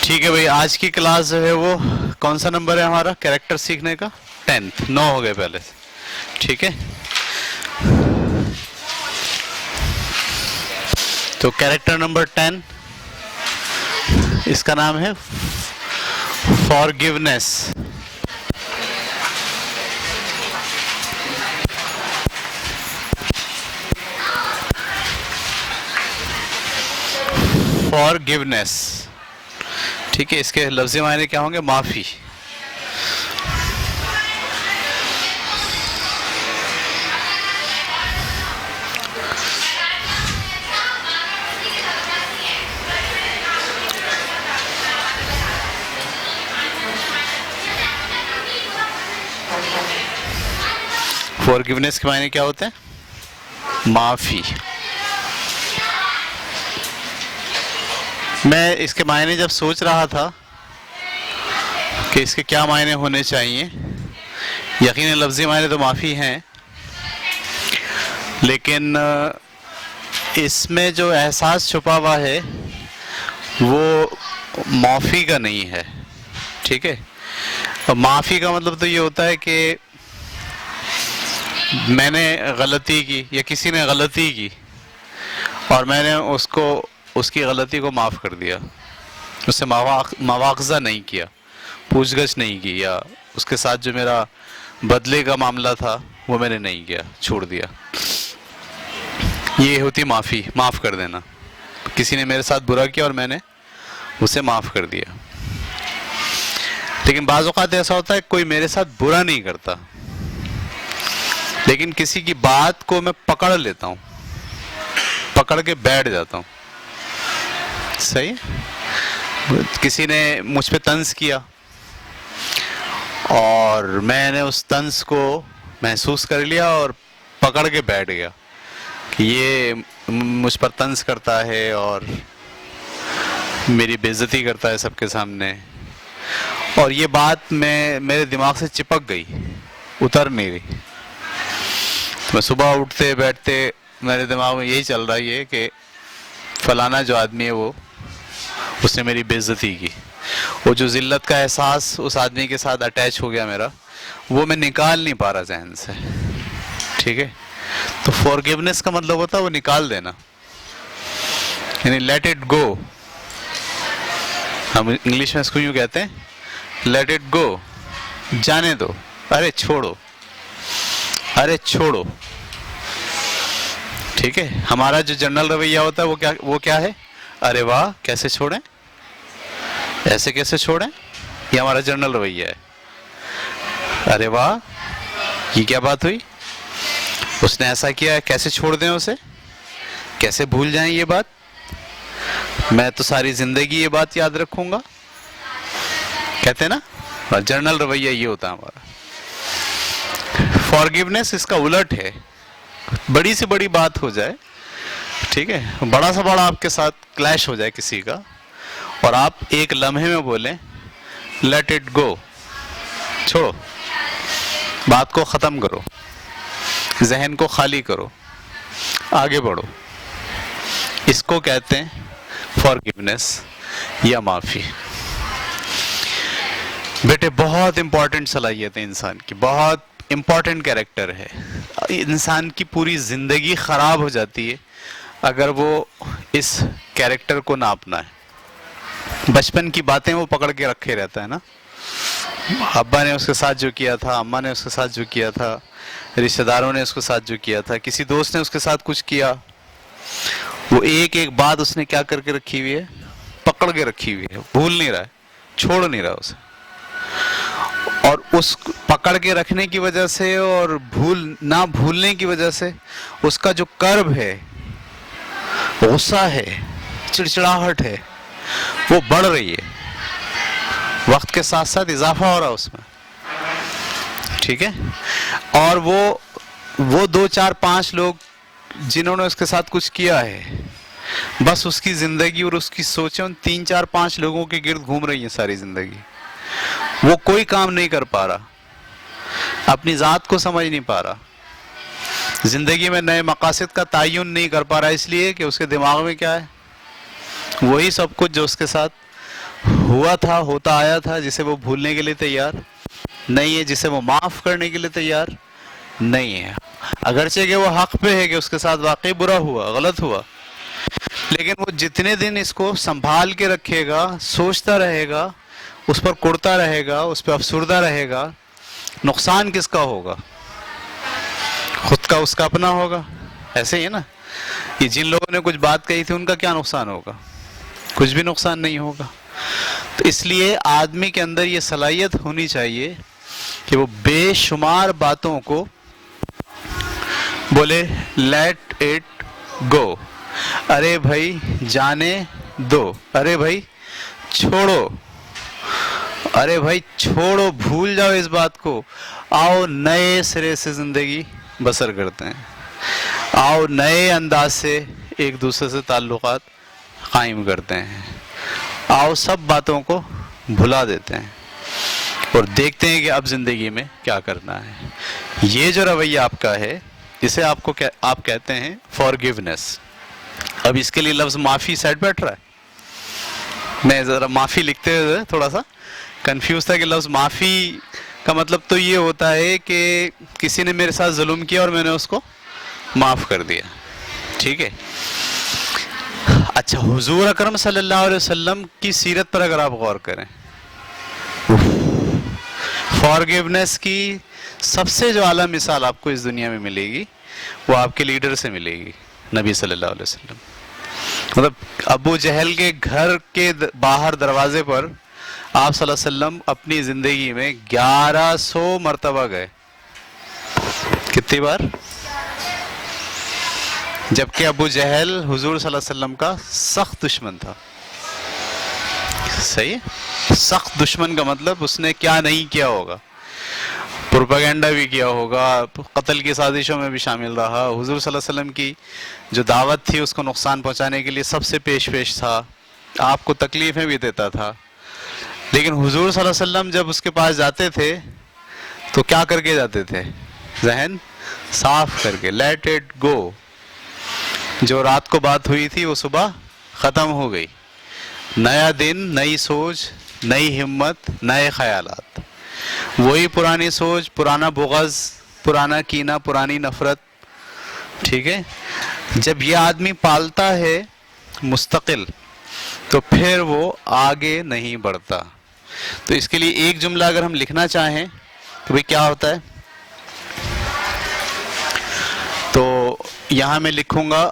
ٹھیک ہے بھائی، آج کی کلاس جو ہے وہ کون سا نمبر ہے ہمارا کریکٹر سیکھنے کا؟ 10th، 9 ہو گئے پہلے سے. ٹھیک ہے، تو کریکٹر نمبر 10 اس کا نام ہے فارگیونیس. فارگیونیس، ٹھیک ہے. اس کے لفظی معنی کیا ہوں گے؟ معافی. فارگیونیس کے معنی کیا ہوتے ہیں؟ معافی. میں اس کے معنی جب سوچ رہا تھا کہ اس کے کیا معنی ہونے چاہیے، یقیناً لفظی معنی تو معافی ہیں، لیکن اس میں جو احساس چھپا ہوا ہے وہ معافی کا نہیں ہے. ٹھیک ہے، معافی کا مطلب تو یہ ہوتا ہے کہ میں نے غلطی کی یا کسی نے غلطی کی اور میں نے اس کی غلطی کو معاف کر دیا، اس سے مواخذہ نہیں کیا، پوچھ گچھ نہیں کی، یا اس کے ساتھ جو میرا بدلے کا معاملہ تھا وہ میں نے نہیں کیا، چھوڑ دیا. یہ ہوتی معافی، معاف کر دینا. کسی نے میرے ساتھ برا کیا اور میں نے اسے معاف کر دیا. لیکن بعض اوقات ایسا ہوتا ہے کوئی میرے ساتھ برا نہیں کرتا، لیکن کسی کی بات کو میں پکڑ لیتا ہوں، پکڑ کے بیٹھ جاتا ہوں. صحیح؟ کسی نے مجھ پہ طنز کیا اور میں نے اس طنز کو محسوس کر لیا اور پکڑ کے بیٹھ گیا کہ یہ مجھ پر طنز کرتا ہے اور میری بے عزتی کرتا ہے سب کے سامنے، اور یہ بات میرے دماغ سے چپک گئی، اتر نہیں رہی. میں صبح اٹھتے بیٹھتے میرے دماغ میں یہی چل رہا ہے کہ فلانا جو آدمی ہے اس نے میری بے عزتی کی. وہ جو ذلت کا احساس اس آدمی کے ساتھ اٹیچ ہو گیا میرا، وہ میں نکال نہیں پا رہا ذہن سے. ٹھیک ہے، تو فارگیونیس کا مطلب ہوتا ہے وہ نکال دینا، یعنی لیٹ اٹ گو. ہم انگلش میں اس کو یوں کہتے ہیں لیٹ اٹ گو، جانے دو، ارے چھوڑو، ارے چھوڑو. ٹھیک ہے، ہمارا جو جنرل رویہ ہوتا ہے وہ کیا ہے؟ ارے واہ، کیسے چھوڑیں، ایسے کیسے چھوڑیں. یہ ہمارا جنرل رویہ ہے. ارے واہ، یہ کیا بات ہوئی، اس نے ایسا کیا، کیسے چھوڑ دیں اسے، کیسے بھول جائیں یہ بات، میں تو ساری زندگی یہ بات یاد رکھوں گا. کہتے ہیں نا، جنرل رویہ یہ ہوتا ہے ہمارا. فارگیونیس اس کا الٹ ہے. بڑی سے بڑی بات ہو جائے، ٹھیک ہے، بڑا سا بڑا آپ کے ساتھ کلیش ہو جائے کسی کا، اور آپ ایک لمحے میں بولیں لیٹ اٹ گو، چھوڑو، بات کو ختم کرو، ذہن کو خالی کرو، آگے بڑھو. اس کو کہتے ہیں فارگیونیس یا معافی. بیٹے بہت امپورٹنٹ صلاحیت ہے انسان کی، بہت امپورٹنٹ کیریکٹر ہے. انسان کی پوری زندگی خراب ہو جاتی ہے اگر وہ اس کیریکٹر کو نہ اپنائے. بچپن کی باتیں وہ پکڑ کے رکھے رہتا ہے نا، ابا نے اس کے ساتھ جو کیا تھا، اماں نے اس کے ساتھ جو کیا تھا، رشتہ داروں نے اس کے ساتھ جو کیا تھا، کسی دوست نے اس کے ساتھ کچھ کیا، وہ ایک ایک بات اس نے کیا کر کے رکھی ہوئی ہے؟ پکڑ کے رکھی ہوئی ہے. بھول نہیں رہا ہے، چھوڑ نہیں رہا اسے. اور اس پکڑ کے رکھنے کی وجہ سے اور نہ بھولنے کی وجہ سے اس کا جو کرب ہے، غصہ ہے، چڑچڑاہٹ ہے، وہ بڑھ رہی ہے. وقت کے ساتھ ساتھ اضافہ ہو رہا ہے اس میں. ٹھیک ہے، اور وہ 2 4 5 لوگ جنہوں نے اس کے ساتھ کچھ کیا ہے، بس اس کی زندگی اور اس کی سوچیں ان 3 4 5 لوگوں کے گرد گھوم رہی ہیں ساری زندگی. وہ کوئی کام نہیں کر پا رہا، اپنی ذات کو سمجھ نہیں پا رہا، زندگی میں نئے مقاصد کا تعین نہیں کر پا رہا، اس لیے کہ اس کے دماغ میں کیا ہے؟ وہی سب کچھ جو اس کے ساتھ ہوا تھا، ہوتا آیا تھا، جسے وہ بھولنے کے لیے تیار نہیں ہے، جسے وہ معاف کرنے کے لیے تیار نہیں ہے، اگرچہ کہ وہ حق پہ ہے کہ اس کے ساتھ واقعی برا ہوا، غلط ہوا، لیکن وہ جتنے دن اس کو سنبھال کے رکھے گا، سوچتا رہے گا، اس پر کڑتا رہے گا، اس پہ افسردہ رہے گا، نقصان کس کا ہوگا؟ خود کا، اس کا اپنا ہوگا. ایسے ہی ہے نا، یہ جن لوگوں نے کچھ بات کہی تھی ان کا کیا نقصان ہوگا؟ کچھ بھی نقصان نہیں ہوگا. تو اس لیے آدمی کے اندر یہ صلاحیت ہونی چاہیے کہ وہ بے شمار باتوں کو بولے لیٹ اٹ گو، ارے بھائی جانے دو، ارے بھائی چھوڑو، ارے بھائی چھوڑو، بھول جاؤ اس بات کو، آؤ نئے سرے سے زندگی بسر کرتے ہیں، آؤ نئے انداز سے ایک دوسرے سے تعلقات قائم کرتے ہیں، آؤ سب باتوں کو بھلا دیتے ہیں اور دیکھتے ہیں کہ اب زندگی میں کیا کرنا ہے. یہ جو رویہ آپ کا ہے اسے آپ کہتے ہیں فارگیونیس. اب اس کے لیے لفظ معافی سائڈ بیٹھ رہا ہے. میں ذرا معافی لکھتے ہوئے تھوڑا سا کنفیوز تھا کہ لفظ معافی کا مطلب تو یہ ہوتا ہے کہ کسی نے میرے ساتھ ظلم کیا اور میں نے اس کو معاف کر دیا، ٹھیک ہے. اچھا، حضور اکرم صلی اللہ علیہ وسلم کی سیرت پر اگر آپ غور کریں، فارگیونیس کی سب سے جو اعلیٰ مثال آپ کو اس دنیا میں ملے گی وہ آپ کے لیڈر سے ملے گی، نبی صلی اللہ علیہ وسلم. مطلب ابو جہل کے گھر کے باہر دروازے پر آپ صلی اللہ علیہ وسلم اپنی زندگی میں 1100 مرتبہ گئے. کتنی بار؟ جبکہ ابو جہل حضور صلی اللہ علیہ وسلم کا سخت دشمن تھا. صحیح ہے؟ سخت دشمن کا مطلب اس نے کیا نہیں کیا ہوگا، پروپیگنڈا بھی کیا ہوگا، قتل کی سازشوں میں بھی شامل رہا، حضور صلی اللہ علیہ وسلم کی جو دعوت تھی اس کو نقصان پہنچانے کے لیے سب سے پیش تھا، آپ کو تکلیفیں بھی دیتا تھا. لیکن حضور صلی اللہ علیہ وسلم جب اس کے پاس جاتے تھے تو کیا کر کے جاتے تھے؟ ذہن صاف کر کے، لیٹ اٹ گو. جو رات کو بات ہوئی تھی وہ صبح ختم ہو گئی، نیا دن، نئی سوچ، نئی ہمت، نئے خیالات. وہی پرانی سوچ، پرانا بغض، پرانا کینہ، پرانی نفرت. ٹھیک ہے، جب یہ آدمی پالتا ہے مستقل تو پھر وہ آگے نہیں بڑھتا. تو اس کے لیے ایک جملہ اگر ہم لکھنا چاہیں کہ بھئی کیا ہوتا ہے، تو یہاں میں لکھوں گا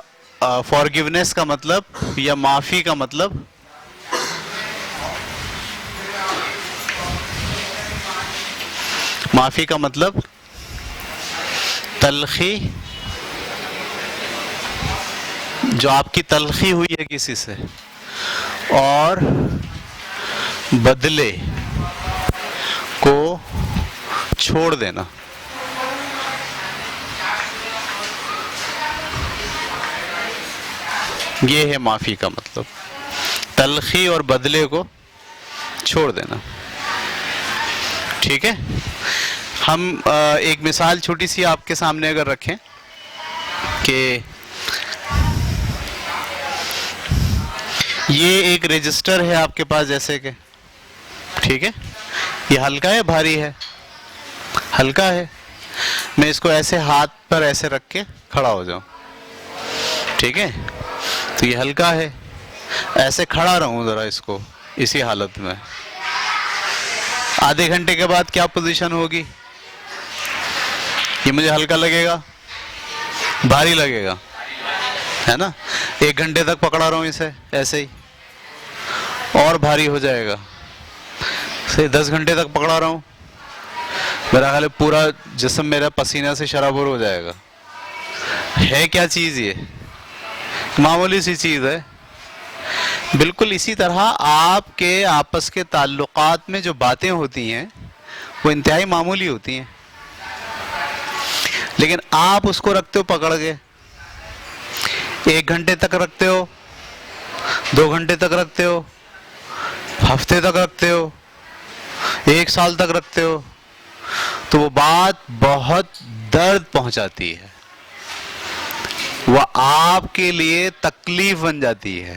فارگیونیس کا مطلب یا معافی کا مطلب معافی کا مطلب تلخی، جو آپ کی تلخی ہوئی ہے کسی سے، اور بدلے کو چھوڑ دینا. یہ ہے معافی کا مطلب، تلخی اور بدلے کو چھوڑ دینا. ٹھیک ہے، ہم ایک مثال چھوٹی سی آپ کے سامنے اگر رکھیں کہ یہ ایک رجسٹر ہے آپ کے پاس جیسے کہ، ٹھیک ہے، یہ ہلکا ہے بھاری ہے؟ ہلکا ہے. میں اس کو ایسے ہاتھ پر ایسے رکھ کے کھڑا ہو جاؤں، ٹھیک ہے، تو یہ ہلکا ہے. ایسے کھڑا رہوں ذرا اس کو اسی حالت میں، آدھے گھنٹے کے بعد کیا پوزیشن ہوگی؟ یہ مجھے ہلکا لگے گا، بھاری لگے گا، ہے نا. 1 گھنٹے تک پکڑا رہا ہوں اسے ایسے ہی، اور بھاری ہو جائے گا. 10 گھنٹے تک پکڑا رہا ہوں، میرا خیال ہے پورا جسم میرا پسینہ سے شرابور ہو جائے گا. ہے کیا چیز؟ یہ معمولی سی چیز ہے. بالکل اسی طرح آپ کے آپس کے تعلقات میں جو باتیں ہوتی ہیں وہ انتہائی معمولی ہوتی ہیں، لیکن آپ اس کو رکھتے ہو پکڑ کے. 1 گھنٹے تک رکھتے ہو، 2 گھنٹے تک رکھتے ہو، ہفتے تک رکھتے ہو، 1 سال تک رکھتے ہو، تو وہ بات بہت درد پہنچاتی ہے، وہ آپ کے لیے تکلیف بن جاتی ہے.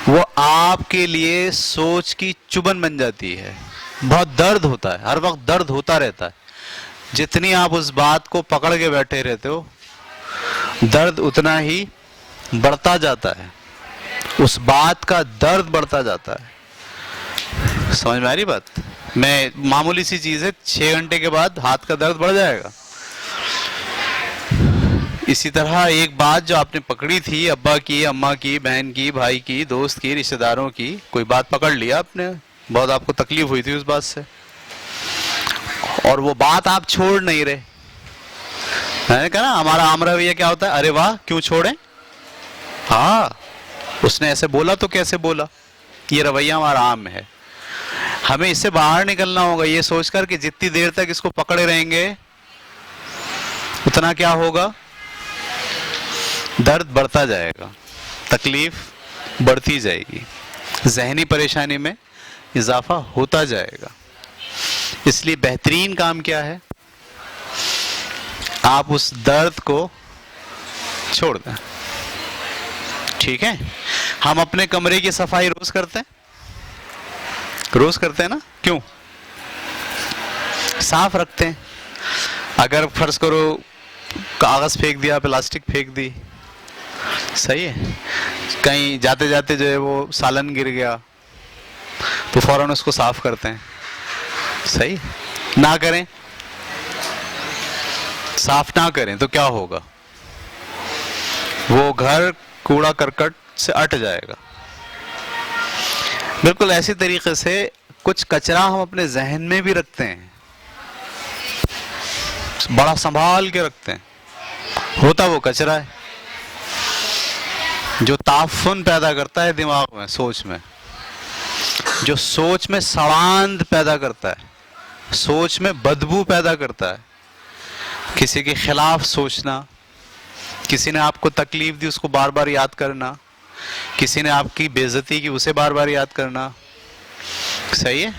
وہ آپ کے لیے سوچ کی چبن بن جاتی ہے. بہت درد ہوتا ہے، ہر وقت درد ہوتا رہتا ہے. جتنی آپ اس بات کو پکڑ کے بیٹھے رہتے ہو درد اتنا ہی بڑھتا جاتا ہے، اس بات کا درد بڑھتا جاتا ہے. سمجھ میں آ رہی بات؟ میں معمولی سی چیز ہے، 6 گھنٹے کے بعد ہاتھ کا درد بڑھ جائے گا. اسی طرح ایک بات جو آپ نے پکڑی تھی، ابا کی، اماں کی، بہن کی، بھائی کی، دوست کی، رشتہ داروں کی، کوئی بات پکڑ لیا آپ نے، بہت آپ کو تکلیف ہوئی تھی اس بات سے، اور وہ بات آپ چھوڑ نہیں رہے. میں نے کہا نا ہمارا عام رویہ کیا ہوتا ہے؟ ارے واہ کیوں چھوڑیں، ہاں اس نے ایسے بولا تو کیسے بولا. یہ رویہ ہمارا عام ہے. ہمیں اس سے باہر نکلنا ہوگا یہ سوچ کر کہ جتنی دیر تک اس کو پکڑے رہیں گے اتنا کیا ہوگا، درد بڑھتا جائے گا، تکلیف بڑھتی جائے گی، ذہنی پریشانی میں اضافہ ہوتا جائے گا. اس لیے بہترین کام کیا ہے؟ آپ اس درد کو چھوڑ دیں. ٹھیک ہے؟ ہم اپنے کمرے کی صفائی روز کرتے ہیں، روز کرتے ہیں نا؟ کیوں؟ صاف رکھتے ہیں. اگر فرض کرو کاغذ پھینک دیا، پلاسٹک پھینک دی، صحیح ہے، کہیں جاتے جاتے جو ہے وہ سالن گر گیا تو فوراً اس کو صاف کرتے ہیں. صحیح، نہ کریں، صاف نہ کریں تو کیا ہوگا؟ وہ گھر کوڑا کرکٹ سے اٹ جائے گا. بالکل ایسی طریقے سے کچھ کچرا ہم اپنے ذہن میں بھی رکھتے ہیں، بڑا سنبھال کے رکھتے ہیں، ہوتا وہ کچرا ہے جو تعفن پیدا کرتا ہے دماغ میں، سوچ میں، جو سوچ میں سڑاند پیدا کرتا ہے، سوچ میں بدبو پیدا کرتا ہے. کسی کے خلاف سوچنا، کسی نے آپ کو تکلیف دی اس کو بار بار یاد کرنا، کسی نے آپ کی بے عزتی کی اسے بار بار یاد کرنا. صحیح ہے؟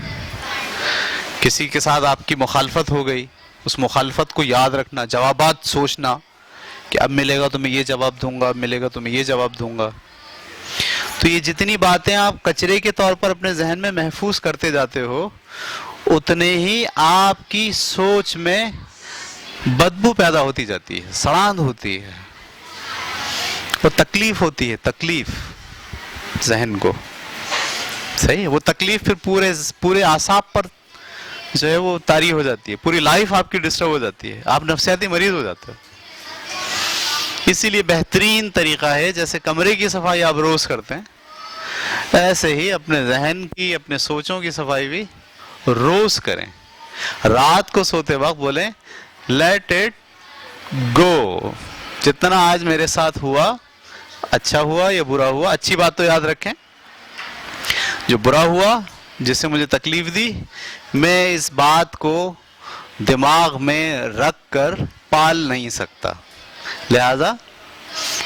کسی کے ساتھ آپ کی مخالفت ہو گئی، اس مخالفت کو یاد رکھنا، جوابات سوچنا کہ اب ملے گا تو میں یہ جواب دوں گا، اب ملے گا تو میں یہ جواب دوں گا. تو یہ جتنی باتیں آپ کچرے کے طور پر اپنے ذہن میں محفوظ کرتے جاتے ہو اتنے ہی آپ کی سوچ میں بدبو پیدا ہوتی جاتی ہے، سڑاند ہوتی ہے، وہ تکلیف ہوتی ہے، تکلیف ذہن کو. صحیح ہے؟ وہ تکلیف پھر پورے اعصاب پر جو ہے وہ طاری ہو جاتی ہے، پوری لائف آپ کی ڈسٹرب ہو جاتی ہے، آپ نفسیاتی مریض ہو جاتے ہو. اسی لیے بہترین طریقہ ہے جیسے کمرے کی صفائی آپ روز کرتے ہیں ایسے ہی اپنے ذہن کی، اپنے سوچوں کی صفائی بھی روز کریں. رات کو سوتے وقت بولیں لیٹ اٹ گو، جتنا آج میرے ساتھ ہوا، اچھا ہوا یا برا ہوا، اچھی بات تو یاد رکھیں، جو برا ہوا جس سے مجھے تکلیف دی میں اس بات کو دماغ میں رکھ کر پال نہیں سکتا، لہذا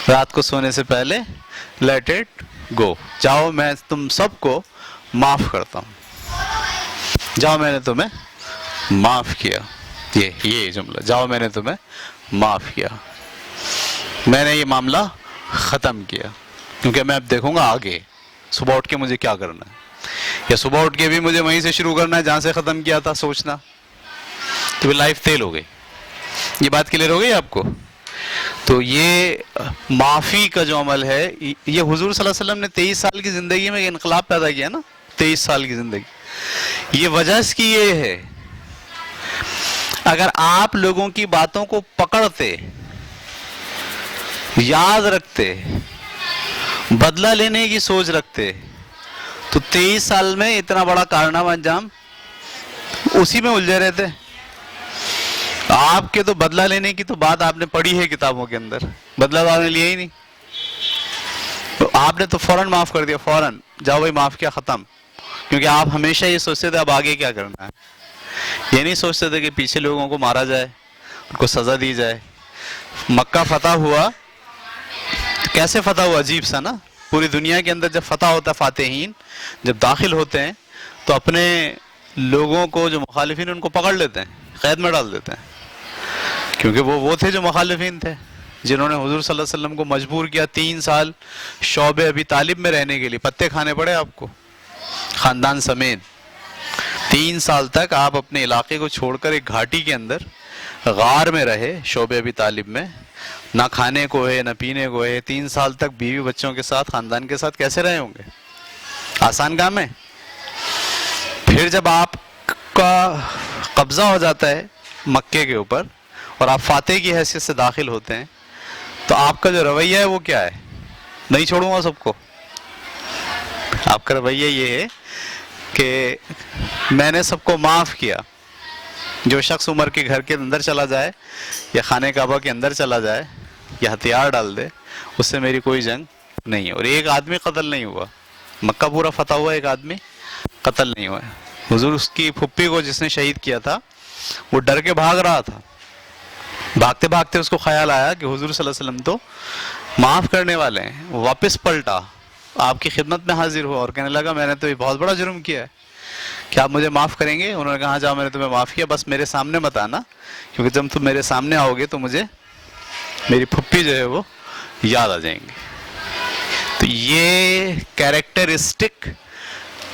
رات کو سونے سے پہلے لیٹ اٹ گو، جاؤ میں تم سب کو معاف کرتا ہوں، جاؤ میں نے تمہیں معاف کیا. یہ جملہ، جاؤ میں نے تمہیں معاف کیا، میں نے یہ معاملہ ختم کیا، کیونکہ میں اب دیکھوں گا آگے صبح اٹھ کے مجھے کیا کرنا ہے، یا صبح اٹھ کے بھی مجھے وہیں سے شروع کرنا ہے جہاں سے ختم کیا تھا سوچنا، تو لائف تیل ہو گئی. یہ بات کلیئر ہو گئی آپ کو؟ تو یہ معافی کا جو عمل ہے یہ حضور صلی اللہ علیہ وسلم نے 23 سال کی زندگی میں انقلاب پیدا کیا نا. 23 سال کی زندگی، یہ وجہ اس کی یہ ہے اگر آپ لوگوں کی باتوں کو پکڑتے، یاد رکھتے، بدلہ لینے کی سوچ رکھتے تو 23 سال میں اتنا بڑا کارنامہ انجام اسی میں الجھے رہتے. آپ کے تو بدلہ لینے کی تو بات آپ نے پڑھی ہے کتابوں کے اندر، بدلہ تو آپ نے لیا ہی نہیں، تو آپ نے تو فوراً معاف کر دیا، فوراً جاؤ بھائی معاف کیا، ختم. کیونکہ آپ ہمیشہ یہ سوچتے تھے اب آگے کیا کرنا ہے، یہ نہیں سوچتے تھے کہ پیچھے لوگوں کو مارا جائے، ان کو سزا دی جائے. مکہ فتح ہوا، کیسے فتح ہوا؟ عجیب سا نا. پوری دنیا کے اندر جب فتح ہوتا ہے، فاتحین جب داخل ہوتے ہیں تو اپنے لوگوں کو جو مخالفین ان کو پکڑ لیتے ہیں، قید میں ڈال دیتے ہیں، کیونکہ وہ تھے جو مخالفین تھے. جنہوں نے حضور صلی اللہ علیہ وسلم کو مجبور کیا 3 سال شعب ابی طالب میں رہنے کے لیے. پتے کھانے پڑے آپ کو خاندان سمیت. 3 سال تک آپ اپنے علاقے کو چھوڑ کر ایک گھاٹی کے اندر غار میں رہے شعب ابی طالب میں. نہ کھانے کو ہے نہ پینے کو ہے. 3 سال تک بیوی بچوں کے ساتھ خاندان کے ساتھ کیسے رہے ہوں گے؟ آسان کام ہے؟ پھر جب آپ کا قبضہ ہو جاتا ہے مکے کے اوپر اور آپ فاتح کی حیثیت سے داخل ہوتے ہیں تو آپ کا جو رویہ ہے وہ کیا ہے؟ نہیں چھوڑوں گا سب کو. آپ کا رویہ یہ ہے کہ میں نے سب کو معاف کیا. جو شخص عمر کے گھر کے اندر چلا جائے یا خانہ کعبہ کے اندر چلا جائے یا ہتھیار ڈال دے اس سے میری کوئی جنگ نہیں ہے. اور ایک آدمی قتل نہیں ہوا. مکہ پورا فتح ہوا, ایک آدمی قتل نہیں ہوا. حضور اس کی پھپھی کو جس نے شہید کیا تھا وہ ڈر کے بھاگ رہا تھا. بھاگتے بھاگتے اس کو خیال آیا کہ حضور صلی اللہ علیہ وسلم تو معاف کرنے والے ہیں. وہ واپس پلٹا, آپ کی خدمت میں حاضر ہوا اور کہنے لگا میں نے تو یہ بہت بڑا جرم کیا ہے, کیا آپ مجھے معاف کریں گے؟ انہوں نے کہا جاؤ میں نے تمہیں معاف کیا, بس میرے سامنے مت آنا, کیونکہ جب تم میرے سامنے آؤ گے تو مجھے میری پھپھی جو ہے وہ یاد آ جائیں گے. تو یہ کیریکٹرسٹک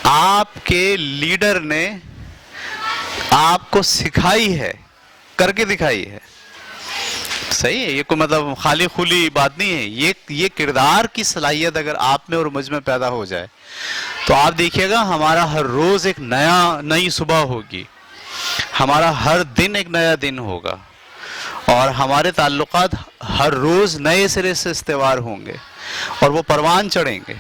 آپ کے لیڈر نے آپ کو سکھائی ہے, کر کے دکھائی ہے. صحیح ہے, یہ کوئی مطلب خالی خلی بات نہیں ہے. یہ کردار کی صلاحیت اگر آپ میں اور مجھ میں پیدا ہو جائے تو آپ دیکھیے گا ہمارا ہر روز ایک نئی صبح ہوگی, ہمارا ہر دن ایک نیا دن ہوگا, اور ہمارے تعلقات ہر روز نئے سرے سے استوار ہوں گے اور وہ پروان چڑھیں گے.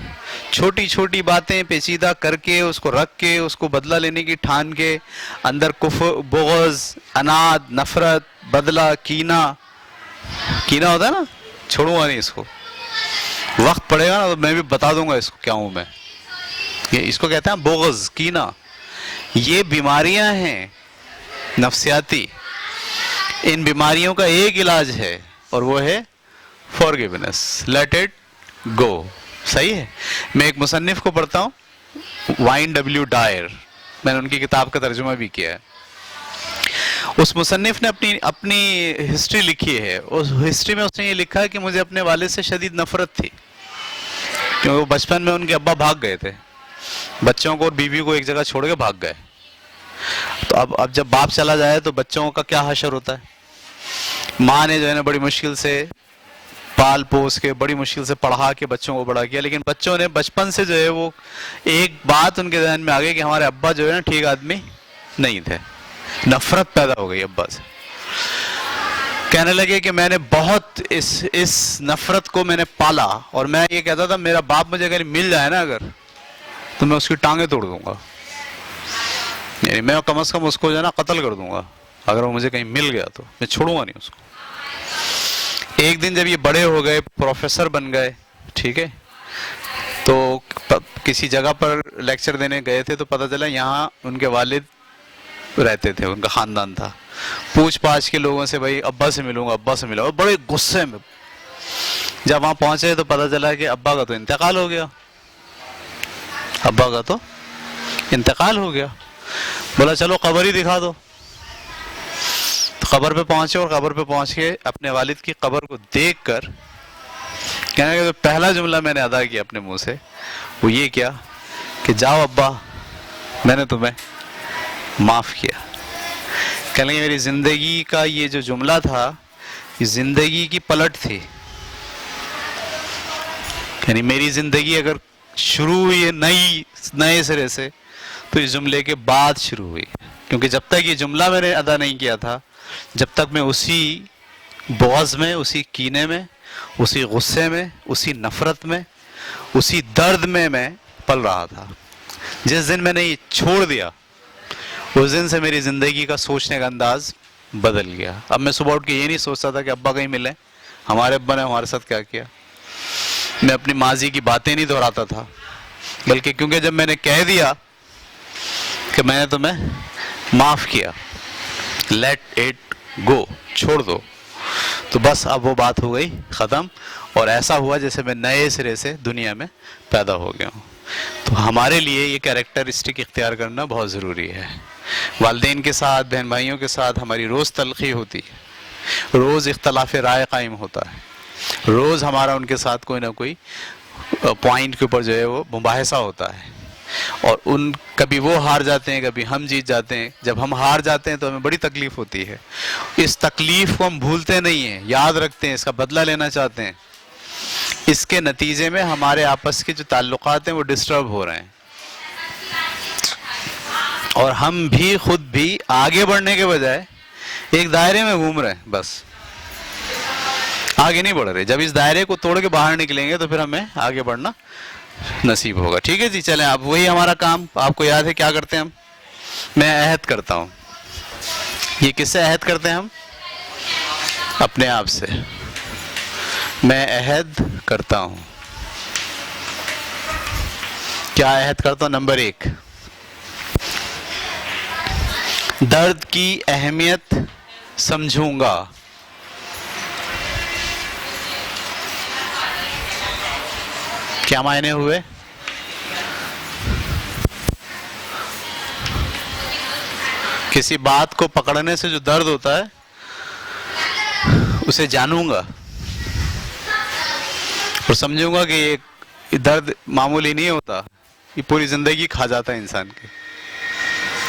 چھوٹی چھوٹی باتیں پیچیدہ کر کے اس کو رکھ کے اس کو بدلہ لینے کی ٹھان کے اندر کفر, بغض, اناد, نفرت, بدلہ, کینہ ہوتا ہے نا, چھوڑوں گا نہیں اس کو. وقت پڑے گا نا تو میں بھی بتا دوں گا اس کو کیا ہوں میں. اس کو کہتے ہیں بغض, کینہ. یہ بیماریاں ہیں نفسیاتی. ان بیماریوں کا ایک علاج ہے اور وہ ہے forgiveness, let it go. صحیح ہے. میں ایک مصنف کو پڑھتا ہوں, وائن ڈبلیو ڈائر, میں نے ان کی کتاب کا ترجمہ بھی کیا ہے. اس مصنف نے اپنی ہسٹری لکھی ہے. اس ہسٹری میں اس نے یہ لکھا ہے کہ مجھے اپنے والد سے شدید نفرت تھی, کیونکہ وہ بچپن میں ان کے ابا بھاگ گئے تھے, بچوں کو اور بیوی کو ایک جگہ چھوڑ کے بھاگ گئے. تو اب جب باپ چلا جائے تو بچوں کا کیا حشر ہوتا ہے. ماں نے جو ہے نا بڑی مشکل سے پال پوس کے بڑی مشکل سے پڑھا کے بچوں کو بڑا کیا, لیکن بچوں نے بچپن سے جو ہے وہ ایک بات ان کے ذہن میں آ گئی کہ ہمارے ابا جو ہے نا ٹھیک آدمی نہیں تھے. نفرت پیدا ہو گئی ابا سے. کہنے لگے کہ میں نے بہت اس نفرت کو میں نے پالا, اور میں یہ کہتا تھا میرا باپ مجھے اگر مل جائے نا اگر تو میں اس کی ٹانگیں توڑ دوں گا, یعنی میں کم از کم اس کو جو ہے نا قتل کر دوں گا اگر وہ مجھے کہیں مل گیا تو, میں چھوڑوں گا نہیں اس کو. ایک دن جب یہ بڑے ہو گئے, پروفیسر بن گئے, ٹھیک ہے, تو کسی جگہ پر لیکچر دینے گئے تھے تو پتہ چلا یہاں ان کے والد رہتے تھے, ان کا خاندان تھا. پوچھ پاچھ کے لوگوں سے بھائی ابا سے ملوں گا, ابا سے ملا, اور بڑے غصے میں جب وہاں پہنچے تو پتہ چلا کہ ابا کا تو انتقال ہو گیا. ابا کا تو انتقال ہو گیا. بولا چلو قبر ہی دکھا دو. قبر پہ پہنچے اور قبر پہ پہنچ کے اپنے والد کی قبر کو دیکھ کر کہنے کہ پہلا جملہ میں نے ادا کیا اپنے منہ سے وہ یہ کیا کہ جاؤ ابا, میں نے تمہیں معاف کیا. کہنے میری زندگی کا یہ جو جملہ تھا یہ زندگی کی پلٹ تھی. یعنی میری زندگی اگر شروع ہوئی ہے نئے سرے سے تو اس جملے کے بعد شروع ہوئی, کیونکہ جب تک یہ جملہ میں نے ادا نہیں کیا تھا, جب تک میں اسی بغض میں, اسی کینے میں, اسی غصے میں, اسی نفرت میں, اسی درد میں پل رہا تھا. جس دن میں نے یہ چھوڑ دیا اس دن سے میری زندگی کا سوچنے کا انداز بدل گیا. اب میں صبح اٹھ کے یہ نہیں سوچتا تھا کہ ابا کہیں ملیں, ہمارے ابا نے ہمارے ساتھ کیا کیا. میں اپنی ماضی کی باتیں نہیں دہراتا تھا, بلکہ کیونکہ جب میں نے کہہ دیا کہ میں نے تمہیں معاف کیا, لیٹ اٹ گو, چھوڑ دو, تو بس اب وہ بات ہو گئی ختم, اور ایسا ہوا جیسے میں نئے سرے سے دنیا میں پیدا ہو گیا ہوں. تو ہمارے لیے یہ کیریکٹرسٹک اختیار کرنا بہت ضروری ہے. والدین کے ساتھ, بہن بھائیوں کے ساتھ ہماری روز تلخی ہوتی ہے, روز اختلاف رائے قائم ہوتا ہے, روز ہمارا ان کے ساتھ کوئی نہ کوئی پوائنٹ کے اوپر جو ہے وہ مباحثہ ہوتا ہے، اور کبھی وہ ہار جاتے ہیں، کبھی ہم جیت جاتے ہیں. جب ہم ہار جاتے ہیں تو ہمیں بڑی تکلیف ہوتی ہے. اس تکلیف کو ہم بھولتے نہیں ہیں، یاد رکھتے ہیں، اس کا بدلہ لینا چاہتے ہیں. اس کے نتیجے میں ہمارے آپس کے جو تعلقات ہیں وہ ڈسٹرب ہو رہے ہیں، اور ہم بھی خود بھی آگے بڑھنے کے بجائے ایک دائرے میں گھوم رہے ہیں، بس آگے نہیں بڑھ رہے. جب اس دائرے کو توڑ کے باہر نکلیں گے تو پھر ہمیں آگے بڑھنا نصیب ہوگا. ٹھیک ہے جی، چلیں اب وہی ہمارا کام. آپ کو یاد ہے کیا کرتے ہیں ہم؟ میں عہد کرتا ہوں. یہ کس سے عہد کرتے ہیں ہم؟ اپنے آپ سے. میں عہد کرتا ہوں. کیا عہد کرتا ہوں؟ نمبر 1، درد کی اہمیت سمجھوں گا. کیا معنی ہوئے؟ کسی بات کو پکڑنے سے جو درد ہوتا ہے اسے جانوں گا اور سمجھوں گا کہ یہ درد معمولی نہیں ہوتا، یہ پوری زندگی کھا جاتا ہے انسان کے.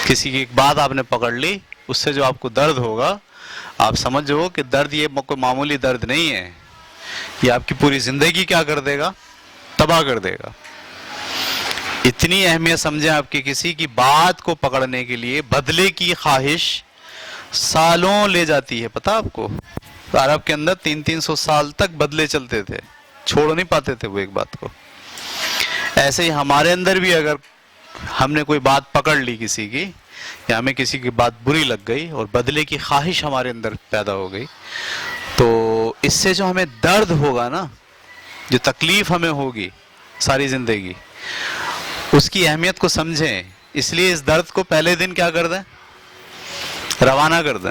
کسی کی ایک بات آپ نے پکڑ لی، اس سے جو آپ کو درد ہوگا، آپ سمجھو کہ درد یہ کوئی معمولی درد نہیں ہے، یہ آپ کی پوری زندگی کیا کر دے گا؟ تباہ کر دے گا. اتنی اہمیت سمجھیں آپ کی کسی کی بات کو پکڑنے کے لیے بدلے کی خواہش سالوں لے جاتی ہے. پتہ آپ کو عرب کے اندر 300 سال تک بدلے چلتے تھے، چھوڑ نہیں پاتے تھے وہ ایک بات کو. ایسے ہی ہمارے اندر بھی اگر ہم نے کوئی بات پکڑ لی کسی کی، یا ہمیں کسی کی بات بری لگ گئی اور بدلے کی خواہش ہمارے اندر پیدا ہو گئی، تو اس سے جو ہمیں درد ہوگا نا، جو تکلیف ہمیں ہوگی ساری زندگی، اس کی اہمیت کو سمجھیں. اس لیے اس درد کو پہلے دن کیا کر دیں؟ روانہ کر دیں.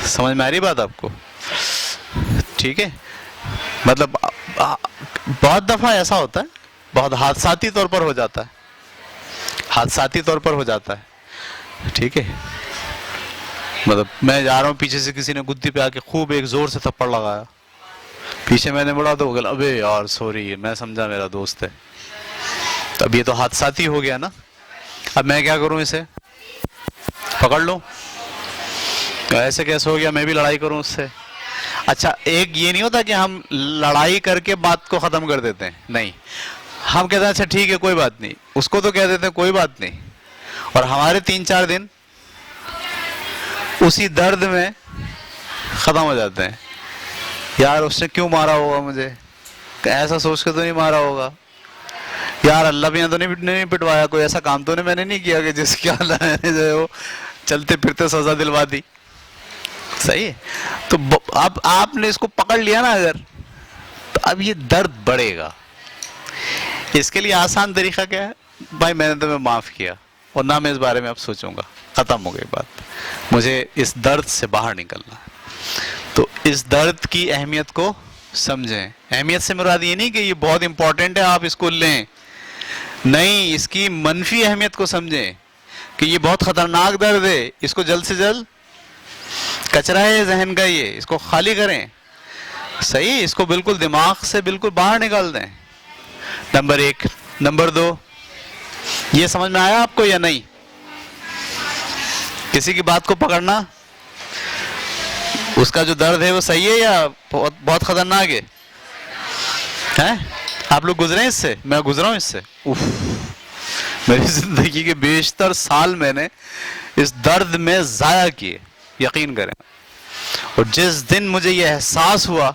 سمجھ میں آ رہی بات آپ کو؟ ٹھیک ہے. مطلب بہت دفعہ ایسا ہوتا ہے، بہت حادثاتی طور پر ہو جاتا ہے، حادثاتی طور پر ہو جاتا ہے. ٹھیک ہے. مطلب میں جا رہا ہوں، پیچھے سے کسی نے گدی پہ آ کے خوب ایک زور سے تھپڑ لگایا، پیچھے میں نے بڑھا تو ہو گیا، ابے یار سوری، میں سمجھا میرا دوست ہے. تو اب یہ تو حادثاتی ہو گیا نا. اب میں کیا کروں؟ اسے پکڑ لوں؟ ایسے کیسے ہو گیا؟ میں بھی لڑائی کروں اس سے؟ اچھا، ایک یہ نہیں ہوتا کہ ہم لڑائی کر کے بات کو ختم کر دیتے ہیں، نہیں، ہم کہتے ہیں اچھا ٹھیک ہے کوئی بات نہیں، اس کو تو کہہ دیتے ہیں کوئی بات نہیں، اور ہمارے 3-4 دن اسی درد میں ختم ہو جاتے ہیں. یار اس نے کیوں مارا ہوگا مجھے؟ ایسا سوچ کے تو نہیں مارا ہوگا. یار اللہ بھی تو نہیں پٹوایا، کوئی ایسا کام تو میں نے نہیں کیا کہ جس کی اللہ نے جو ہے وہ چلتے پھرتے سزا دلوا دی. صحیح ہے. تو اب آپ نے اس کو پکڑ لیا نا اگر، تو اب یہ درد بڑھے گا. اس کے لیے آسان طریقہ کیا ہے؟ بھائی میں نے تمہیں معاف کیا اور نہ میں اس بارے میں اب سوچوں گا، ختم ہو گئی بات، مجھے اس درد سے باہر نکلنا ہے. تو اس درد کی اہمیت کو سمجھیں. اہمیت سے مراد یہ نہیں کہ یہ بہت امپورٹنٹ ہے آپ اس کو لیں، نہیں، اس کی منفی اہمیت کو سمجھیں کہ یہ بہت خطرناک درد ہے، اس کو جلد سے جلد، کچرا ہے ذہن کا، یہ اس کو خالی کریں. صحیح، اس کو بالکل دماغ سے بالکل باہر نکال دیں. نمبر 1. نمبر 2، یہ سمجھ میں آیا آپ کو یا نہیں؟ کسی کی بات کو پکڑنا، اس کا جو درد ہے وہ صحیح ہے یا بہت خطرناک ہے؟ آپ لوگ گزرے اس سے؟ میں گزرا ہوں اس سے. میری زندگی کے بیشتر سال میں نے اس درد میں ضائع کیے، یقین کریں. اور جس دن مجھے یہ احساس ہوا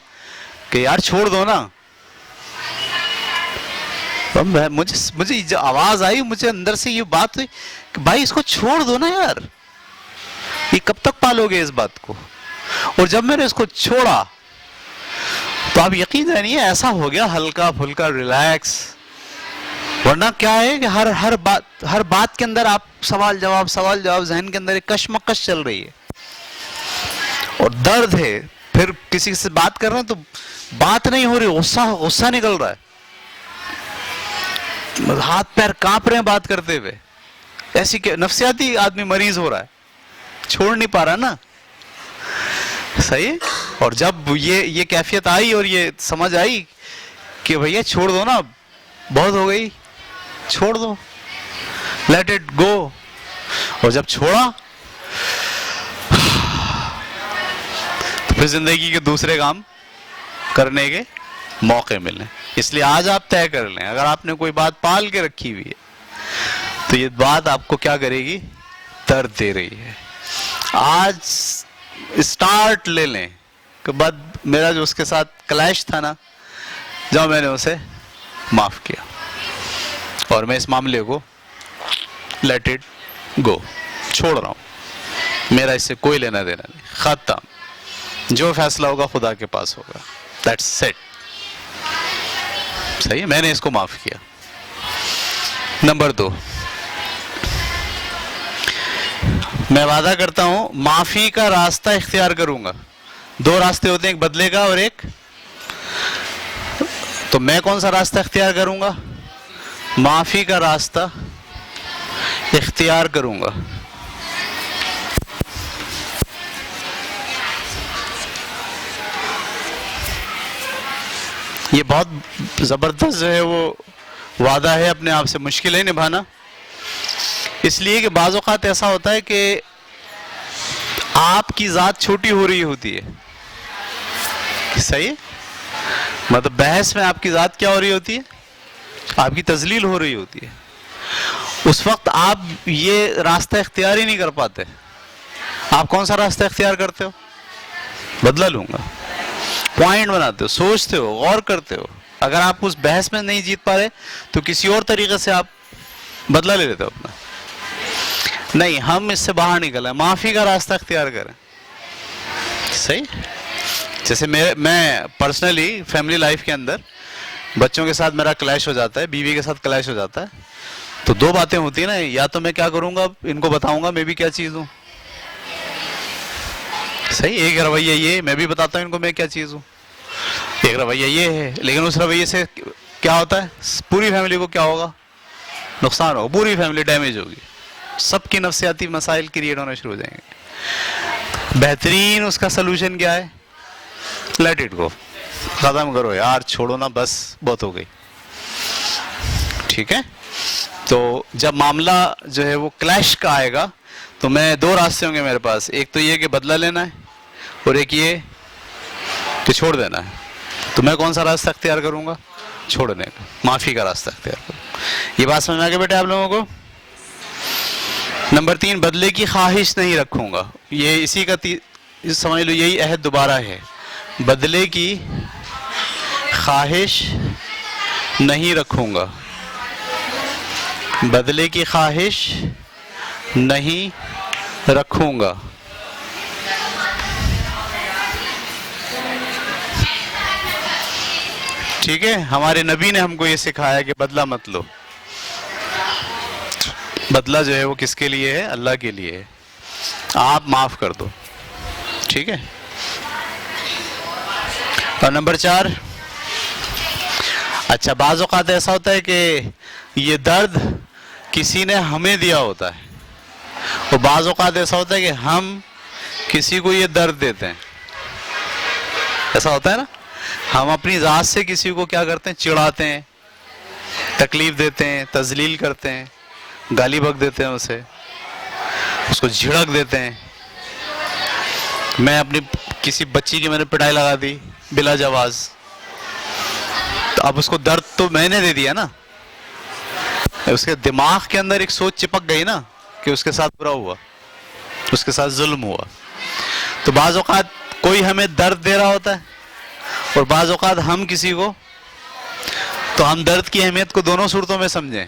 کہ یار چھوڑ دو نا، مجھے جو آواز آئی مجھے اندر سے، یہ بات ہوئی کہ بھائی اس کو چھوڑ دو نا یار، یہ کب تک پالو گے اس بات کو؟ اور جب میں نے اس کو چھوڑا تو آپ یقین جانیے ایسا ہو گیا ہلکا پھلکا ریلیکس. ورنہ کیا ہے کہ ہر بات کے اندر آپ سوال جواب ذہن کے اندر ایک کشمکش چل رہی ہے اور درد ہے. پھر کسی سے بات کر رہے ہیں تو بات نہیں ہو رہی، غصہ نکل رہا ہے، ہاتھ پیر کانپ رہے ہیں بات کرتے ہوئے. ایسی کہ نفسیاتی آدمی مریض ہو رہا ہے، چھوڑ نہیں پا رہا نا. صحیح ہے. اور جب یہ کیفیت آئی اور یہ سمجھ آئی کہ بھیا چھوڑ دو نا، بہت ہو گئی، چھوڑ دو، لیٹ اٹ گو، اور جب چھوڑا تو پھر زندگی کے دوسرے کام کرنے کے موقع ملیں. اس لیے آج آپ طے کر لیں، اگر آپ نے کوئی بات پال کے رکھی ہوئی ہے تو یہ بات آپ کو کیا کرے گی؟ درد دے رہی ہے. آج اسٹارٹ لے لیں کہ بعد میرا جو اس کے ساتھ کلیش تھا نا، جب میں نے اسے معاف کیا اور میں اس معاملے کو لیٹ اٹ گو، چھوڑ رہا ہوں، میرا اس سے کوئی لینا دینا نہیں، ختم، جو فیصلہ ہوگا خدا کے پاس ہوگا، دیٹس اٹ. صحیح ہے، میں نے اس کو معاف کیا. نمبر 2، میں وعدہ کرتا ہوں معافی کا راستہ اختیار کروں گا. 2 راستے ہوتے ہیں، ایک بدلے کا اور ایک، تو میں کون سا راستہ اختیار کروں گا؟ معافی کا راستہ اختیار کروں گا. یہ بہت زبردست جو ہے وہ وعدہ ہے، اپنے آپ سے مشکل ہے نبھانا، اس لیے کہ بعض اوقات ایسا ہوتا ہے کہ آپ کی ذات چھوٹی ہو رہی ہوتی ہے. صحیح، مطلب بحث میں آپ کی ذات کیا ہو رہی ہوتی ہے؟ آپ کی تذلیل ہو رہی ہوتی ہے. اس وقت آپ یہ راستہ اختیار ہی نہیں کر پاتے. آپ کون سا راستہ اختیار کرتے ہو؟ بدلہ لوں گا، پوائنٹ بناتے ہو، سوچتے ہو، غور کرتے ہو. اگر آپ اس بحث میں نہیں جیت پا رہے تو کسی اور طریقے سے آپ بدلہ لے لیتے ہو اپنا. نہیں، ہم اس سے باہر نکلیں، معافی کا راستہ اختیار کریں. صحیح. جیسے میں پرسنلی فیملی لائف کے اندر بچوں کے ساتھ میرا کلیش ہو جاتا ہے، بیوی کے ساتھ کلیش ہو جاتا ہے، تو 2 باتیں ہوتی ہیں نا، یا تو میں کیا کروں گا، ان کو بتاؤں گا میں بھی کیا چیز ہوں. صحیح. ایک رویہ یہ، میں بھی بتاتا ہوں ان کو میں کیا چیز ہوں. ایک رویہ یہ ہے، لیکن اس رویے سے کیا ہوتا ہے؟ پوری فیملی کو کیا ہوگا؟ نقصان ہوگا، پوری فیملی ڈیمیج ہوگی، سب کی نفسیاتی مسائل کریٹ ہونا شروع ہو جائیں گے. بہترین اس کا سلوشن کیا ہے؟ لیٹ اٹ گو، ختم کرو یار، چھوڑو نا، بس بہت ہو گئی. ٹھیک ہے. تو جب معاملہ جو ہے وہ کلیش کا آئے گا تو میں 2 راستے ہوں گے میرے پاس، ایک تو یہ کہ بدلہ لینا ہے اور ایک یہ کہ چھوڑ دینا ہے. تو میں کون سا راستہ اختیار کروں گا؟ چھوڑنے کا، معافی کا راستہ اختیار کروں. یہ بات سمجھ میں آ گئی بیٹے آپ لوگوں کو؟ نمبر 3، بدلے کی خواہش نہیں رکھوں گا. یہ اسی کا سمجھ لو یہی عہد دوبارہ ہے، بدلے کی خواہش نہیں رکھوں گا. بدلے کی خواہش نہیں رکھوں گا. ٹھیک ہے. ہمارے نبی نے ہم کو یہ سکھایا کہ بدلہ مت لو. بدلہ جو ہے وہ کس کے لیے ہے؟ اللہ کے لیے ہے. آپ معاف کر دو. ٹھیک ہے. اور نمبر 4، اچھا بعض اوقات ایسا ہوتا ہے کہ یہ درد کسی نے ہمیں دیا ہوتا ہے، اور بعض اوقات ایسا ہوتا ہے کہ ہم کسی کو یہ درد دیتے ہیں. ایسا ہوتا ہے نا، ہم اپنی ذات سے کسی کو کیا کرتے ہیں؟ چڑھاتے ہیں، تکلیف دیتے ہیں، تذلیل کرتے ہیں، گالی بک دیتے ہیں، اسے اس کو جھڑک دیتے ہیں. میں اپنی کسی بچی کی میں نے پٹائی لگا دی بلا جواز، تو اب اس کو درد تو میں نے دے دیا نا، اس کے دماغ کے اندر ایک سوچ چپک گئی نا کہ اس کے ساتھ برا ہوا، اس کے ساتھ ظلم ہوا. تو بعض اوقات کوئی ہمیں درد دے رہا ہوتا ہے اور بعض اوقات ہم کسی کو، تو ہم درد کی اہمیت کو دونوں صورتوں میں سمجھیں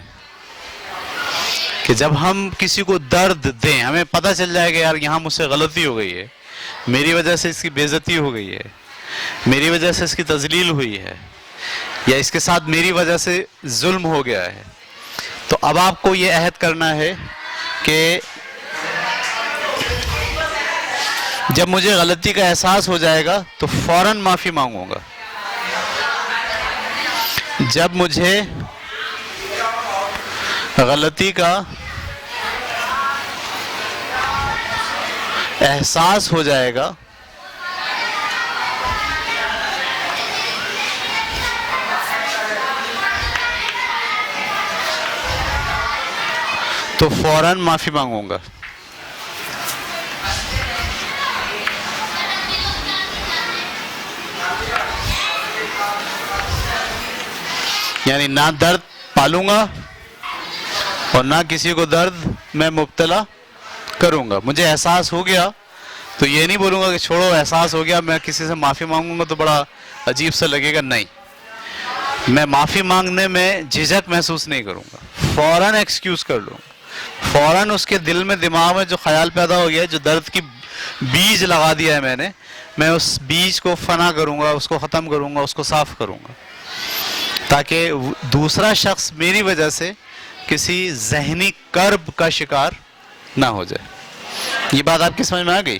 کہ جب ہم کسی کو درد دیں، ہمیں پتہ چل جائے گا یار یہاں مجھ سے غلطی ہو گئی ہے، میری وجہ سے اس کی بے عزتی ہو گئی ہے، میری وجہ سے اس کی تذلیل ہوئی ہے، یا اس کے ساتھ میری وجہ سے ظلم ہو گیا ہے، تو اب آپ کو یہ عہد کرنا ہے کہ جب مجھے غلطی کا احساس ہو جائے گا تو فوراً معافی مانگوں گا. جب مجھے غلطی کا احساس ہو جائے گا تو فوراً معافی مانگوں گا. یعنی نہ درد پالوں گا اور نہ کسی کو درد میں مبتلا کروں گا. مجھے احساس ہو گیا تو یہ نہیں بولوں گا کہ چھوڑو احساس ہو گیا میں کسی سے معافی مانگوں گا تو بڑا عجیب سا لگے گا. نہیں، میں معافی مانگنے میں جھجک محسوس نہیں کروں گا، فوراً ایکسکیوز کر لوں گا. فوراً اس کے دل میں دماغ میں جو خیال پیدا ہو گیا ہے، جو درد کی بیج لگا دیا ہے میں اس بیج کو فنا کروں گا، اس کو ختم کروں گا، اس کو صاف کروں گا، تاکہ دوسرا شخص میری وجہ سے کسی ذہنی کرب کا شکار نہ ہو جائے. یہ بات آپ کی سمجھ میں آ گئی؟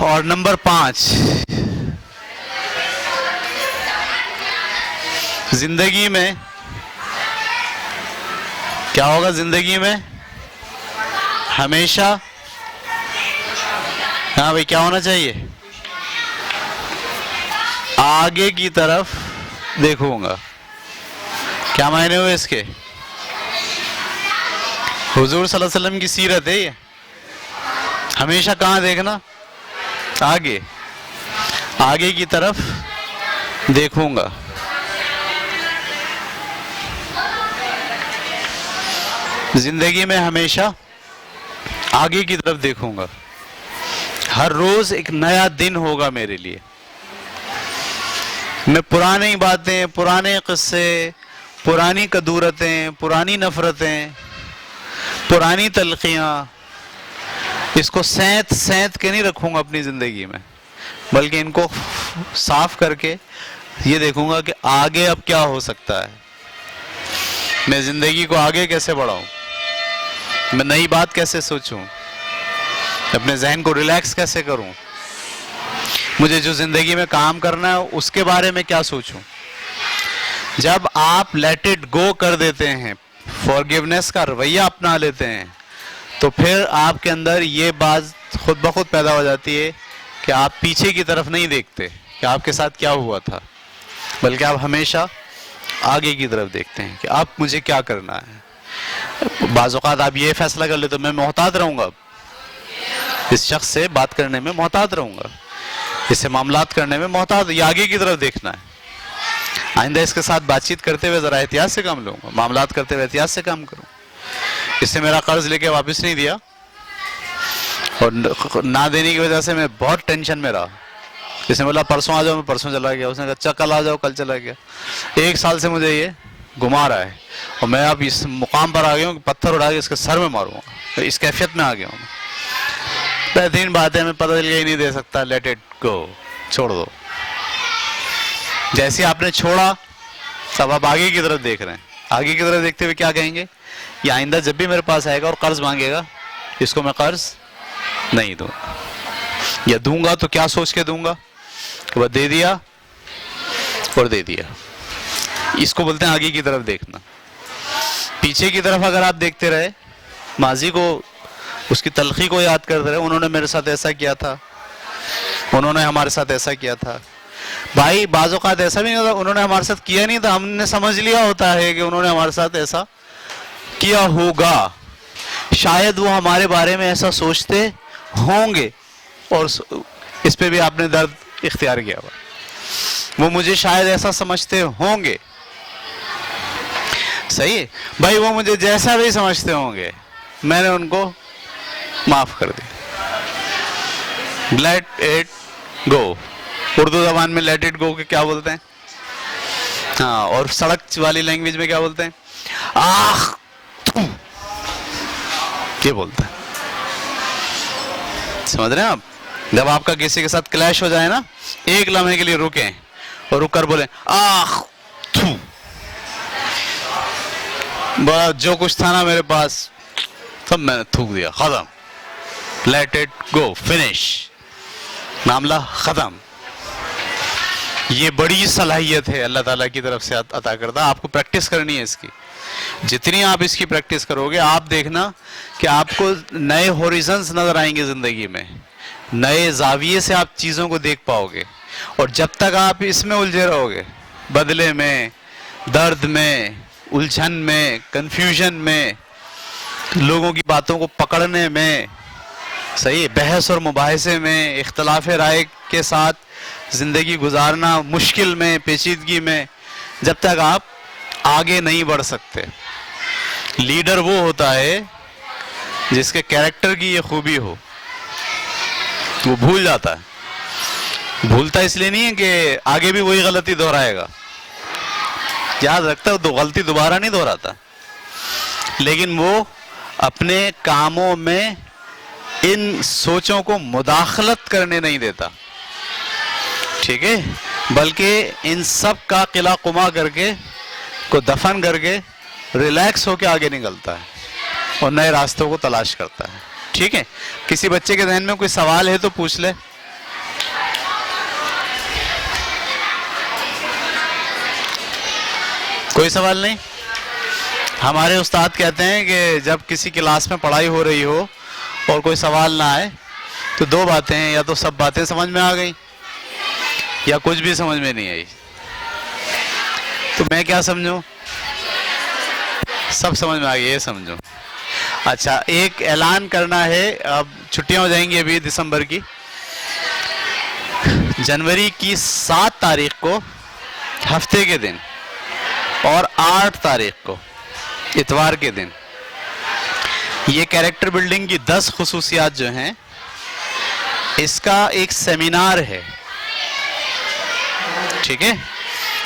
اور نمبر 5، زندگی میں کیا ہوگا؟ زندگی میں ہمیشہ، ہاں بھائی کیا ہونا چاہیے؟ آگے کی طرف دیکھوں گا. کیا معنی ہوئے اس کے؟ حضور صلی اللہ علیہ وسلم کی سیرت ہے یہ. ہمیشہ کہاں دیکھنا؟ آگے، آگے کی طرف دیکھوں گا. زندگی میں ہمیشہ آگے کی طرف دیکھوں گا. ہر روز ایک نیا دن ہوگا میرے لیے. میں پرانی باتیں، پرانے قصے، پرانی کدورتیں، پرانی نفرتیں، پرانی تلخیاں، اس کو سینت سینت کے نہیں رکھوں گا اپنی زندگی میں، بلکہ ان کو صاف کر کے یہ دیکھوں گا کہ آگے اب کیا ہو سکتا ہے. میں زندگی کو آگے کیسے بڑھاؤں، میں نئی بات کیسے سوچوں، اپنے ذہن کو ریلیکس کیسے کروں، مجھے جو زندگی میں کام کرنا ہے اس کے بارے میں کیا سوچوں. جب آپ لیٹ اٹ گو کر دیتے ہیں، فارگیونیس کا رویہ اپنا لیتے ہیں، تو پھر آپ کے اندر یہ بات خود بخود پیدا ہو جاتی ہے کہ آپ پیچھے کی طرف نہیں دیکھتے کہ آپ کے ساتھ کیا ہوا تھا، بلکہ آپ ہمیشہ آگے کی طرف دیکھتے ہیں کہ اب مجھے کیا کرنا ہے. بعض اوقات آپ یہ فیصلہ کر لیتے میں محتاط رہوں گا، اس شخص سے بات کرنے میں محتاط رہوں گا، اس سے معاملات کرنے میں محتاط. یہ آگے کی طرف دیکھنا ہے. آئندہ اس کے ساتھ بات چیت کرتے ہوئے ذرا احتیاط سے کام لوں گا، معاملات کرتے ہوئے احتیاط سے کام کروں. اس سے میرا قرض لے کے واپس نہیں دیا اور نہ دینے کی وجہ سے میں بہت ٹینشن میں رہا. جس نے بولا پرسوں آ جاؤ، میں پرسوں چلا گیا. اس نے کہا اچھا کل آ جاؤ، کل چلا گیا. 1 سال سے مجھے یہ گھما رہا ہے اور میں اب اس مقام پر آ گیا ہوں کہ پتھر اٹھا کے اس کے سر میں ماروں گا. اس کیفیت میں آ گیا ہوں. بہترین بات ہے، میں پتہ چل ہی نہیں دے سکتا. لیٹ اٹ گو، چھوڑ دو. جیسے آپ نے چھوڑا تب آپ آگے کی طرف دیکھ رہے ہیں. آگے کی طرف دیکھتے ہوئے کیا کہیں گے؟ یہ آئندہ جب بھی میرے پاس آئے گا اور قرض مانگے گا، اس کو میں قرض نہیں دوں گا، یا دوں گا تو کیا سوچ کے دوں گا کہ وہ دے دیا اور دے دیا. اس کو بولتے ہیں آگے کی طرف دیکھنا. پیچھے کی طرف اگر آپ دیکھتے رہے، ماضی کو، اس کی تلخی کو یاد کرتے رہے، انہوں نے میرے ساتھ ایسا کیا تھا، انہوں نے ہمارے ساتھ ایسا کیا تھا. بھائی بعض اوقات ایسا بھی نہیں ہوتا انہوں نے ہمارے ساتھ کیا نہیں تھا، ہم نے سمجھ لیا ہوتا ہے کہ انہوں نے ہمارے ساتھ ایسا کیا ہوگا. شاید وہ ہمارے بارے میں ایسا سوچتے ہوں گے، اور اس پہ بھی آپ نے درد اختیار کیا ہوا. وہ مجھے شاید ایسا سمجھتے ہوں گے، صحیح ہے بھائی، وہ مجھے جیسا بھی سمجھتے ہوں گے، میں نے ان کو معاف کر دیا. Late it go. اردو زبان میں لیٹ اٹ گو کے کیا بولتے ہیں؟ ہاں، اور سڑک والی لینگویج میں کیا بولتے ہیں؟ آخ، یہ بولتا ہے. سمجھ رہے ہیں آپ؟ جب آپ کا کسی کے ساتھ کلیش ہو جائے نا، 1 لمحے کے لیے رکیں اور رک کر بولیں آخ تھو، بڑا جو کچھ تھا نا میرے پاس سب میں نے تھوک دیا، ختم. لیٹ اٹ گو، فنش، معاملہ ختم. یہ بڑی صلاحیت ہے اللہ تعالیٰ کی طرف سے عطا کردہ. آپ کو پریکٹس کرنی ہے اس کی. جتنی آپ اس کی پریکٹس کرو گے، آپ دیکھنا کہ آپ کو نئے ہوریزنز نظر آئیں گے زندگی میں، نئے زاویے سے آپ چیزوں کو دیکھ پاؤ گے. اور جب تک آپ اس میں الجھے رہو گے، بدلے میں، درد میں، الجھن میں، کنفیوژن میں، لوگوں کی باتوں کو پکڑنے میں، صحیح، بحث اور مباحثے میں، اختلاف رائے کے ساتھ زندگی گزارنا، مشکل میں، پیچیدگی میں، جب تک آپ آگے نہیں بڑھ سکتے. لیڈر وہ ہوتا ہے جس کے کیریکٹر کی یہ خوبی ہو. وہ بھول جاتا ہے. بھولتا اس لیے نہیں ہے کہ آگے بھی وہی غلطی دہرائے گا، یاد رکھتا ہے تو غلطی دوبارہ نہیں دہراتا، لیکن وہ اپنے کاموں میں ان سوچوں کو مداخلت کرنے نہیں دیتا، ٹھیک ہے، بلکہ ان سب کا قلع قما کر کے، کو دفن کر کے، ریلیکس ہو کے آگے نکلتا ہے اور نئے راستوں کو تلاش کرتا ہے. ٹھیک ہے. کسی بچے کے ذہن میں کوئی سوال ہے تو پوچھ لے. کوئی سوال نہیں؟ ہمارے استاد کہتے ہیں کہ جب کسی کلاس میں پڑھائی ہو رہی ہو اور کوئی سوال نہ آئے تو دو باتیں ہیں، یا تو سب باتیں سمجھ میں آ گئی یا کچھ بھی سمجھ میں نہیں آئی. تو میں کیا سمجھوں؟ سب سمجھ میں آ گئی یہ سمجھو. اچھا، ایک اعلان کرنا ہے. اب چھٹیاں ہو جائیں گی ابھی دسمبر کی. جنوری کی 7 تاریخ کو ہفتے کے دن اور 8 تاریخ کو اتوار کے دن یہ کیریکٹر بلڈنگ کی 10 خصوصیات جو ہیں اس کا ایک سیمینار ہے، ٹھیک ہے،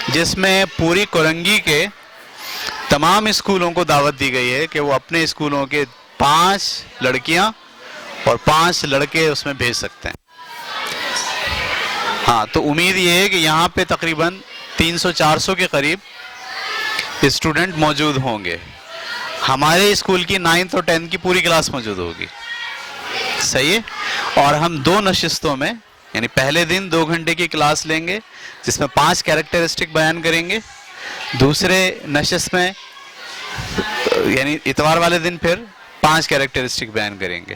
جس میں پوری کورنگی کے تمام اسکولوں کو دعوت دی گئی ہے کہ وہ اپنے اسکولوں کے 5 لڑکیاں اور 5 لڑکے اس میں بھیج سکتے ہیں. ہاں، تو امید یہ ہے کہ یہاں پہ تقریباً 300-400 کے قریب اسٹوڈنٹ موجود ہوں گے. ہمارے اسکول کی 9th اور 10th کی پوری کلاس موجود ہوگی، صحیح ہے. اور ہم 2 نشستوں میں، یعنی پہلے دن 2 گھنٹے کی کلاس لیں گے جس میں 5 کیریکٹرسٹک بیان کریں گے. دوسرے نشست میں یعنی اتوار والے دن پھر 5 کیریکٹرسٹک بیان کریں گے.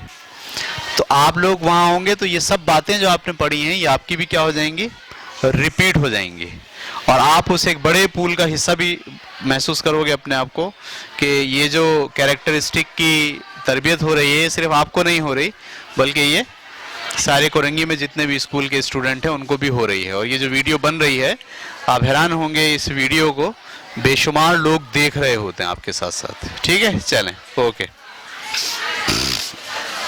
تو آپ لوگ وہاں ہوں گے تو یہ سب باتیں جو آپ نے پڑھی ہیں یہ آپ کی بھی کیا ہو جائیں گی؟ ریپیٹ ہو جائیں گی. اور آپ اس ایک بڑے پول کا حصہ بھی محسوس کرو گے اپنے آپ کو کہ یہ جو کیریکٹرسٹک کی تربیت ہو رہی ہے صرف آپ کو نہیں ہو رہی بلکہ یہ سارے کورنگی میں جتنے بھی اسکول کے اسٹوڈنٹ ہیں ان کو بھی ہو رہی ہے. اور یہ جو ویڈیو بن رہی ہے آپ حیران ہوں گے، اس ویڈیو کو بے شمار لوگ دیکھ رہے ہوتے ہیں آپ کے ساتھ ساتھ. ٹھیک ہے، چلیں، اوکے.